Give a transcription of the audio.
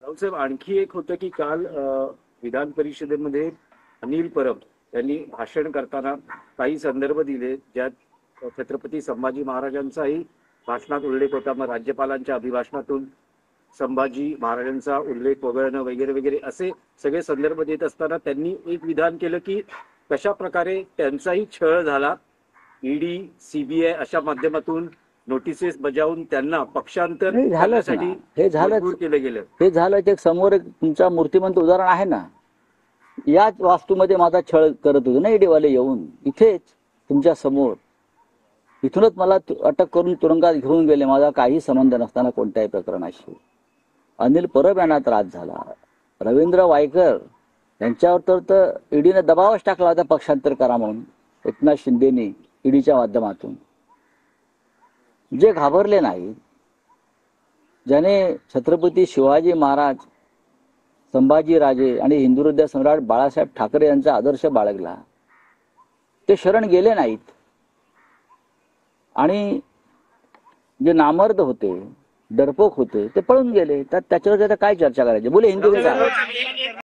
रावसाहेब, आणखी एक होतं की काल विधान परिषदेमध्ये अनिल परब यांनी भाषण करताना काही संदर्भ दिले ज्यात छत्रपती संभाजी महाराजांचाही भाषणात उल्लेख होता. मग राज्यपालांच्या अभिभाषणातून संभाजी महाराजांचा उल्लेख वगळणं वगैरे वगैरे असे सगळे संदर्भ देत असताना त्यांनी एक विधान केलं की कशा प्रकारे त्यांचाही छळ झाला. ईडी, सीबीआय अशा माध्यमातून नोटिसेस बजावून त्यांना पक्षांतर करण्यासाठी मजबूर केलं गेलं. हे झालं ते समोर एक तुमचा मूर्तिमंत उदाहरण आहे ना. याच वास्तूमध्ये माझा छळ करत होते ना ईडीवाले येऊन, इथेच तुमच्या समोर. इथूनच मला अटक करून तुरुंगात घेऊन गेले, माझा काही संबंध नसताना कोणत्याही प्रकरणाशी. अनिल परब यांना त्रास झाला. रवींद्र वायकर यांच्यावर तर ईडीने दबावच टाकला होता पक्षांतर करा म्हणून, एकनाथ शिंदेनी ईडीच्या माध्यमातून. जे घाबरले नाही, ज्याने छत्रपती शिवाजी महाराज, संभाजी राजे आणि हिंदुहृदय सम्राट बाळासाहेब ठाकरे यांचा आदर्श बाळगला, ते शरण गेले नाहीत. आणि जे नामर्द होते, डरपोक होते, ते पळून गेले. तर त्याच्यावर काय चर्चा करायची? बोले हिंदू